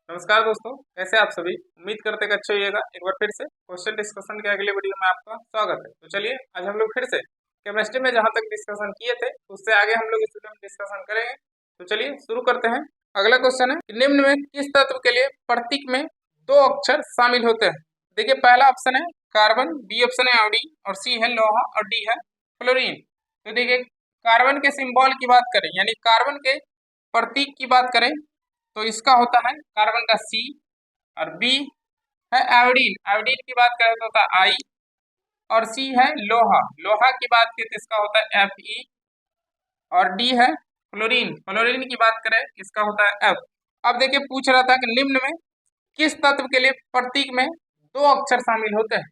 नमस्कार दोस्तों, कैसे आप सभी। उम्मीद करते हैं कि अच्छे होइएगा। एक बार फिर से क्वेश्चन डिस्कशन के अगले वीडियो में आपका स्वागत है। तो चलिए आज हम लोग फिर से केमिस्ट्री में जहां तक डिस्कशन किए थे उससे आगे हम लोग इस वीडियो में डिस्कशन करेंगे। तो चलिए शुरू करते हैं। अगला क्वेश्चन है कि निम्न में किस तत्व के लिए प्रतीक में दो अक्षर शामिल होते हैं। देखिए पहला ऑप्शन है कार्बन, बी ऑप्शन है आयोडीन और सी है लोहा और डी है क्लोरीन। तो देखिए कार्बन के सिंबल की बात करें यानी कार्बन के प्रतीक की बात करें तो इसका होता है कार्बन का सी और बी है आयोडीन, आयोडीन की बात करें तो होता है आई और सी है लोहा, लोहा की बात करें तो इसका होता है एफ ई और डी है क्लोरीन, क्लोरीन की बात करें इसका होता है एफ। अब देखिए पूछ रहा था कि निम्न में किस तत्व के लिए प्रतीक में दो अक्षर शामिल होते हैं।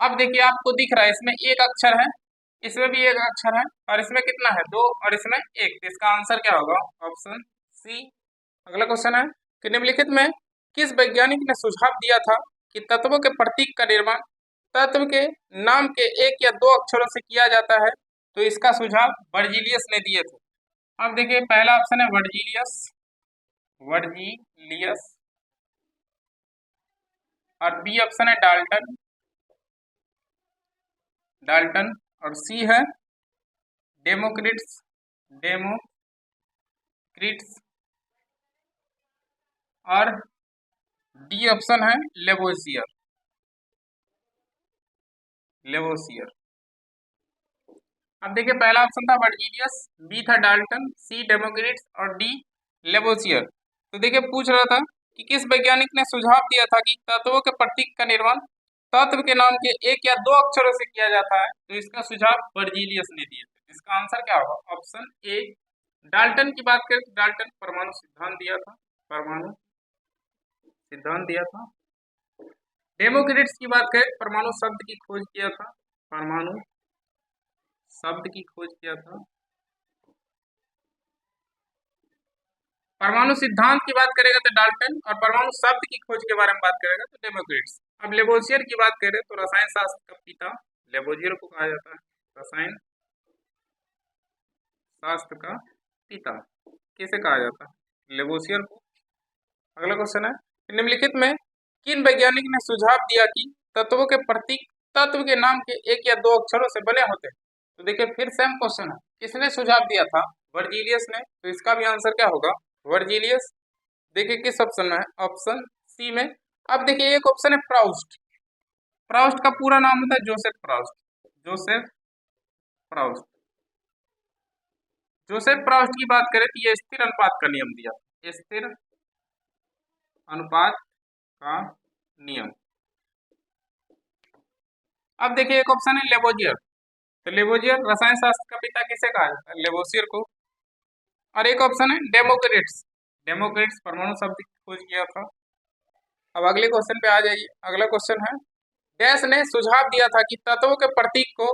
अब देखिए आपको दिख रहा है इसमें एक अक्षर है, इसमें भी एक अक्षर है और इसमें कितना है दो और इसमें एक, तो इसका आंसर क्या होगा ऑप्शन सी। अगला क्वेश्चन है कि निम्नलिखित में किस वैज्ञानिक ने सुझाव दिया था कि तत्वों के प्रतीक का निर्माण तत्व के नाम के एक या दो अक्षरों से किया जाता है। तो इसका सुझाव वर्जीलियस ने दिए थे। अब देखिए पहला ऑप्शन है वर्जीलियस, वर्जीलियस और बी ऑप्शन है डाल्टन, डाल्टन और सी है डेमोक्रिट्स, डेमोक्रिट्स और डी ऑप्शन है लेवोसियर, लेवोसियर। अब देखिए पहला ऑप्शन था वर्जीलियस, बी था डाल्टन, सी डेमोक्रिट्स और डी लेवोसियर। तो देखिए पूछ रहा था कि किस वैज्ञानिक ने सुझाव दिया था कि तत्वों के प्रतीक का निर्माण तत्व के नाम के एक या दो अक्षरों से किया जाता है। तो इसका सुझाव वर्जीलियस ने दिए थे। इसका आंसर क्या होगा ऑप्शन ए। डाल्टन की बात करें तो डाल्टन परमाणु सिद्धांत दिया था, परमाणु सिद्धांत दिया था। डेमोक्रिट्स की बात करें परमाणु शब्द की खोज किया था, परमाणु शब्द की खोज किया था। परमाणु सिद्धांत की बात करेगा तो डाल्टन और परमाणु शब्द की खोज के बारे में बात करेगा तो डेमोक्रिट्स। अब लेवोसियर की बात करें तो रसायन शास्त्र का पिता लेवोसियर को कहा जाता है, रसायन शास्त्र का पिता किसे कहा जाता है लेवोसियर को। अगला क्वेश्चन है निम्नलिखित में किन वैज्ञानिक ने सुझाव दिया कि तत्वों के प्रतीक तत्व के नाम के एक या दो अक्षरों से बने होते हैं। तो देखिए फिर सेम क्वेश्चन है, किसने सुझाव दिया था वर्जीलियस ने। तो इसका भी आंसर क्या होगा वर्जीलियस। देखिए किस ऑप्शन में है ऑप्शन सी में। अब देखिए एक ऑप्शन है प्राउस्ट, प्राउस्ट का पूरा नाम होता है Joseph Proust, Joseph Proust. Joseph Proust की बात करें तो ये स्थिर अनुपात का नियम दिया, स्थिर अनुपात का नियम। अब देखिए एक ऑप्शन है लेवोजियर, तो लेवोजियर रसायन शास्त्र का पिता किसे कहा जाता है लेवोसियर को। और एक ऑप्शन है डेमोक्रिट्स, डेमोक्रिट्स परमाणु शब्द की खोज किया था। अब अगले क्वेश्चन पे आ जाइए। अगला क्वेश्चन है डैश ने सुझाव दिया था कि तत्वों के प्रतीक को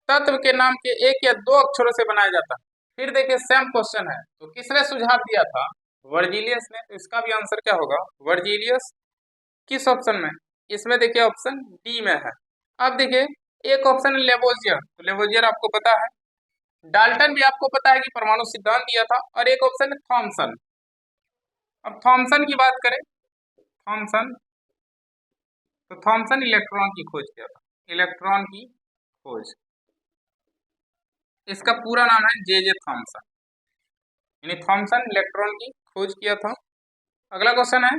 तत्व के नाम के एक या दो अक्षरों से बनाया जाता है। फिर देखिए सेम क्वेश्चन है, तो किसने सुझाव दिया था वर्जीलियस ने। तो इसका भी आंसर क्या होगा वर्जीलियस। किस ऑप्शन में, इसमें देखिए ऑप्शन डी में है। अब देखिए एक ऑप्शन है लेवोजियर, तो लेवोजियर आपको पता है। डाल्टन भी आपको पता है कि परमाणु सिद्धांत दिया था। और एक ऑप्शन है थॉमसन। अब थॉमसन की बात करें, थॉमसन, तो थॉमसन इलेक्ट्रॉन की खोज किया था, इलेक्ट्रॉन की खोज। इसका पूरा नाम है जे जे थॉमसन, यानी थॉमसन इलेक्ट्रॉन की खोज किया था। अगला क्वेश्चन है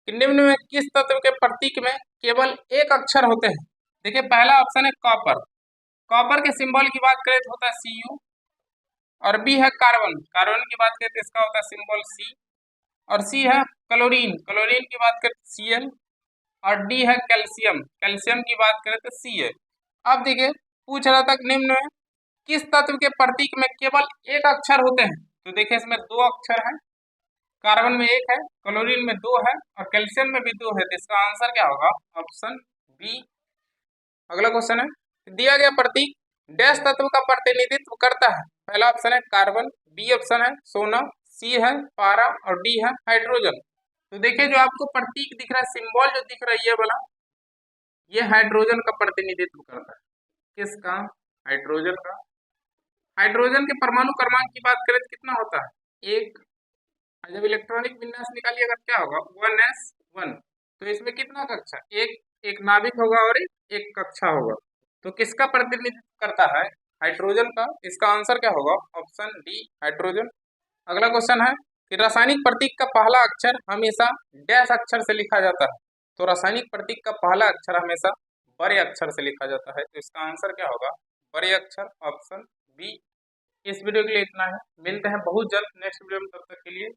कि निम्न में किस तत्व के प्रतीक में केवल एक अक्षर होते हैं। देखिए पहला ऑप्शन है कॉपर, कॉपर के सिंबल की बात करें तो होता है Cu। और बी है कार्बन, कार्बन की बात करें तो इसका होता है सिंबल C। और सी है क्लोरीन, क्लोरीन की बात करें तो Cl। और डी है कैल्शियम, कैल्शियम की बात करें तो Ca। अब देखिए पूछ रहा था निम्न में किस तत्व के प्रतीक में केवल एक अक्षर होते हैं। तो देखिए इसमें दो अक्षर हैं, कार्बन में एक है, क्लोरीन में दो है और कैल्शियम में भी दो है। तो इसका आंसर क्या होगा ऑप्शन बी। अगला क्वेश्चन है दिया गया प्रतीक डैश तत्व का प्रतिनिधित्व करता है। पहला ऑप्शन है कार्बन, बी ऑप्शन है सोना, सी है पारा और डी है हाइड्रोजन। तो देखिए जो आपको प्रतीक दिख रहा है, सिंबल जो दिख रहा है ये वाला, ये हाइड्रोजन का प्रतिनिधित्व करता है। किसका हाइड्रोजन का। हाइड्रोजन के परमाणु क्रमांक की बात करें तो कितना होता है एक, जब इलेक्ट्रॉनिक विन्यास निकालिएगा क्या होगा 1s1। तो इसमें कितना कक्षा, एक एक नाभिक होगा और एक कक्षा होगा। तो किसका प्रतिनिधित्व करता है, हाइड्रोजन का। इसका आंसर क्या होगा, ऑप्शन डी हाइड्रोजन। अगला क्वेश्चन है कि रासायनिक प्रतीक का पहला अक्षर हमेशा डैश अक्षर से लिखा जाता है। तो रासायनिक प्रतीक का पहला अक्षर हमेशा बड़े अक्षर से लिखा जाता है। तो इसका आंसर क्या होगा, बड़े अक्षर, ऑप्शन बी। इस वीडियो के लिए इतना है, मिलते हैं बहुत जल्द नेक्स्ट वीडियो में, तब तक के लिए